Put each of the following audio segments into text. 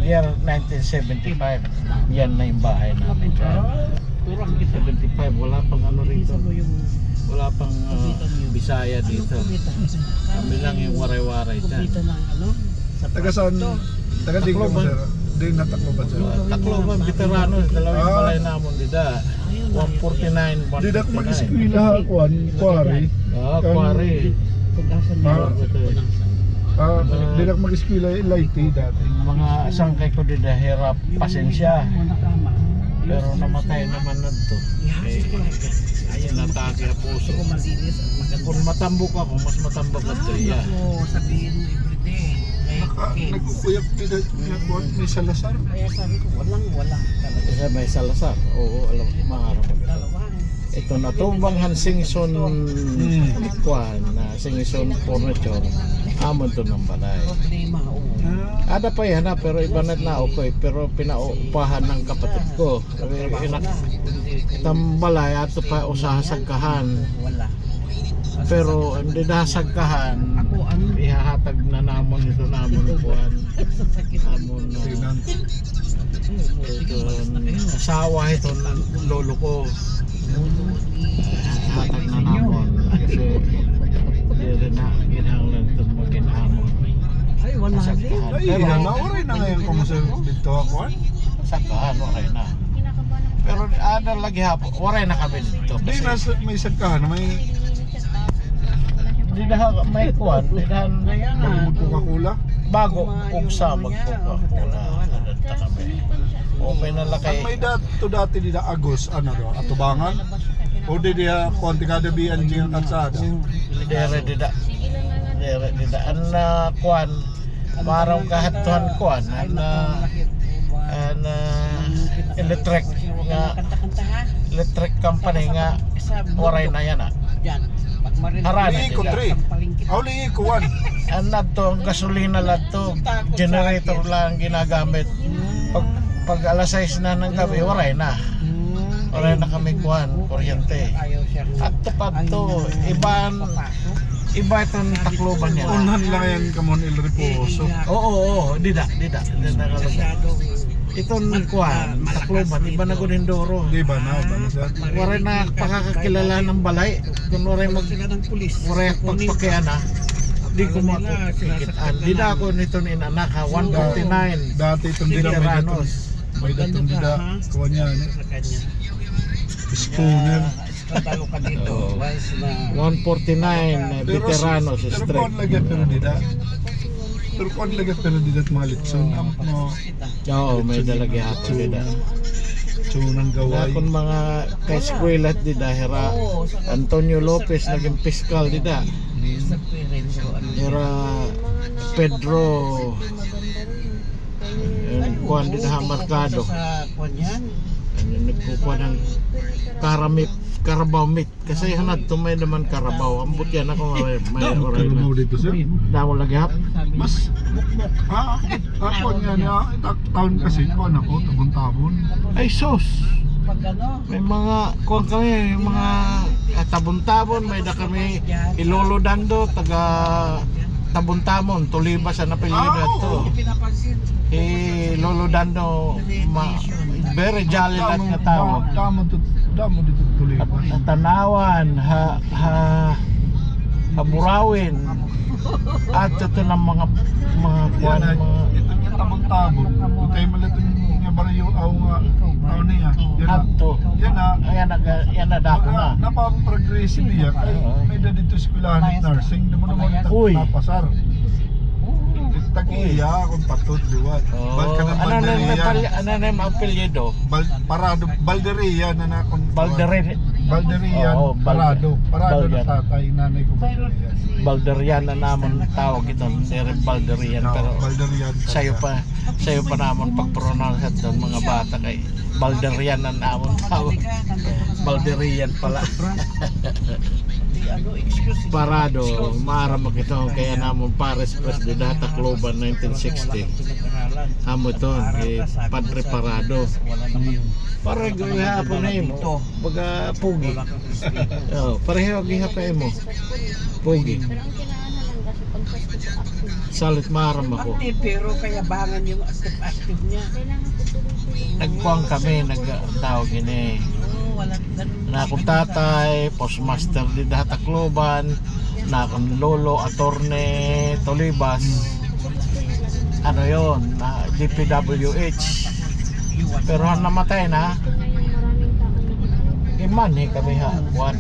Year 1975. Yan na yung bahay namin dyan. 75, wala pang ano rito. Wala pang Bisaya dito. Kami lang yung waray-waray dyan. Taga saan? Taga Diglo mo sir? Di na Tacloban sir? Tacloban, veteranos, dalawang balay namon dida. 149, 159. Di na mag-eskwila kuan, Quarry. Quarry. Di na mag-eskwila Leyte dati. Mga sangkay ko dida hirap, pasensya. Pero namatay naman na to. Ayun, natake ang puso. Kung matambok ako, mas matambok at to iya. Nagkukuyak din na kuan, may Salazar. Kaya sabi ko, wala. Isa may Salazar. Oo, alam ko, maharap agad. Ito na to, bang Hansingson kuan na Singson Furniture. Amon to ng balay. Ada pa yan na, pero iba na okay. Pero pinaupahan ng kapatid ko. Tambalay ato pa usahasagkahan. Pero hindi nasagkahan. Ihahatag na namon ito namon kuan. Namon ito asawa ito lolo ko. Ihahatag na namon kasi hindi rin na ginahanglan ito maginamon. Ay, wala din. Ay, naoray na ngayon ko mo sir dito kuan. Sagkahan, waray na. Pero ada lagi hapon, waray na kami dito. Di na may sagkahan, may Di na may kuwan, di na Coca-Cola. bago kung sa mag-Coca-Cola. Nadanta kami. Okay na lakay. May dati di na Agos, ano do, atubangan. O di dia konti kada biyan jing kalsada. Dere di da. An kuwan, marang kahatuan kuwan. An electric company nga waray na yan Harani Kontri. Auli kuwan. Anad to, ang gasolina lang to, generator lang ginagamit. Pag alas 6 na ng gabi, waray na kami kuhan, kuryente. At tupad to, iba itong Tacloban yan. Unhan lang yan kamon El Reposo. Oo, dida itong kuhan, Tacloban, iba na Godindoro. Di ba na sir? Waray na pakakakilala ng balay. Kung waray pagpakian na, di ko makikitaan. Di na ako nito ni anak ha, 149. Dati itong dida may datong dida. Kuwan niya. Schooner. 149 veteranos Pero street. kuwan lagi pero dida. Pero kuwan lagi pero dida at mga litson. Oo, may dalagi hapon dida. Tsunang gaway. Kung mga ka-eskwela dida, Hera Antonio Lopez naging piskal dida. Hera Pedro kuwan dida Marcado. Nagkukuha ng Carabao meat kasi hanad to may naman Carabao ambot yan ako may oray na dito sir. daw lagi hap Mas ako niya taon kasi ko ako tabon-tabon. ay sos may mga kuwan kami may mga tabon-tabon may da kami Ilolo Dando taga Tabon-Tamon Tuliba sa napilihan to Lolo Dando very jolly lang na tao. Damo dito Tuliba. Tanawan, Haburawin. At ito ng mga kuwan mga tabon-tabon. Kay malating nga barayo aw nga tao niya. adto. Yan na dako na. Napaka-progressive niya kay may dito eskwelahan ng nursing damo naman napasar. Tagiya kung patod duwan. Ano na yung apelyido? Balderia na nakon. Balderia. Parado na tatay nanay ko Balderia. Balderian na namon tawag ito. Sir Balderian pero sayo pa namon pag-pronounce doon mga bata kay Balderian na namon tawag. Balderian pala. Parado, maaramak ito kaya namon Pares Pres de Data Tacloban 1960. Amo ito, Padre Parado. Parang gawin na imo. Baga pugi. Pareho gihapon mo. Pugi. Pero ang kinahanglan lang kasi pag Salit maram ako. Pati pero kaya bangan yung active niya. Nagkuang kami, nagtawag ini. Oo, wala ganun. Na akong tatay, postmaster di Tacloban, na akong lolo, attorney, Tolibas. Ano yon, na DPWH. Pero han namatay na. Iman kami ha, kuwan.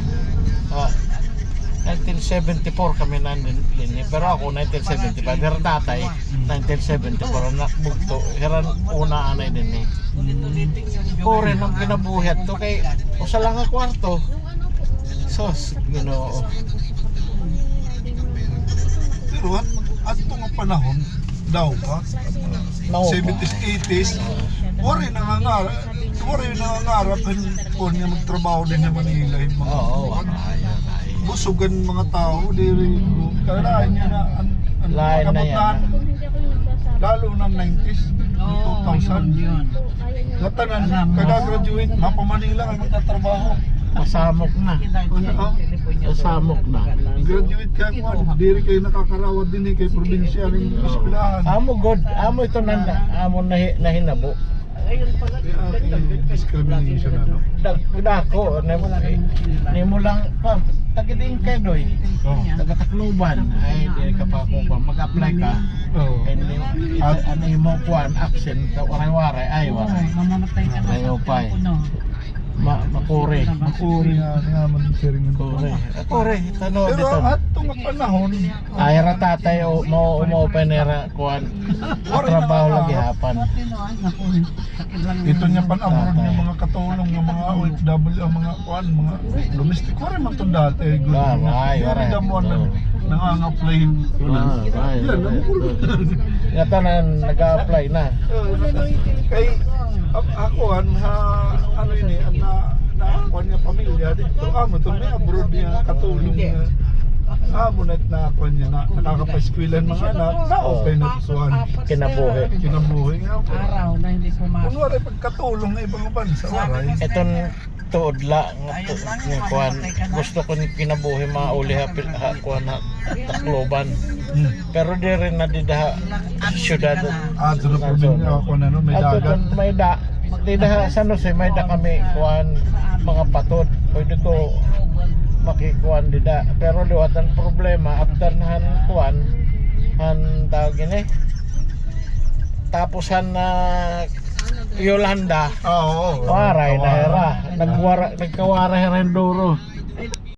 1974 kami nandun din. Pero ako 1975, pero tatay 1974 nakbugto. Heran una anay din eh. Kore nang kinabuhat to kay usa lang nga kwarto. Sos, Ginoo. Pero at nga panahon daw ka, Mao pa. 70s, 80s, wari nangangarap kung niya magtrabaho din sa Manila yung mga Oo, ayun. busugan mga tao, diri kailangan niya na Lain na yan. lalo ng 90s, Oo, 2000. yun. Latanan, kada-graduate, mapa Manila ka magtatrabaho. Pasamok na. Pasamok na. Graduate ka kung diri kayo nakakarawat din kay probinsya ng eskwelahan. Amo god, amo ito amo nahinabo. Ayun pala. Discrimination ano. Dako, nimo lang pa. Tagiding kay doy. Oh. Taga Tacloban. Ay, di ka pa ko pa mag-apply ka. Oh. Hindi ano mo kuan accent waray-waray ay waray. Mamamatay ka na Ayaw sa pa eh. telepono. Makure. Makuri nga man sharing ng Kore. Kore, tano Pero dito. at nga panahon, Ay ra tatay o mo openera kuan. Trabaho lagi hapan. ito niya pan abroad ng mga katulong ng mga OFW, ang mga kuan, mga domestic ko rin man to dati. Good. Ay, waray. Damuan na nang-apply. Ay, Yan, yata na nag-apply na. kay ako ano ini na kuan nga pamilya dito amo to may abroad niya katulong niya amo na kuan niya na nakakapa-eskwelahan mga anak na open na tuwan kinabuhi nga po Araw na hindi pumasok. kunwari pagkatulong ng ibang bansa waray Iton tuodla nga kuan gusto ko ni kinabuhi mauli ha kuan na Tacloban. Pero di rin na didaha syudad. doon na probinsya ako na no may Ato dagat may da didaha San Jose may da kami kuan mga patod. Pwede ko makikuan dida. Pero liwatan problema after han kuan han tawag ini. Tapos han na Yolanda. oo Waray na hera. Nagkawara herenduro.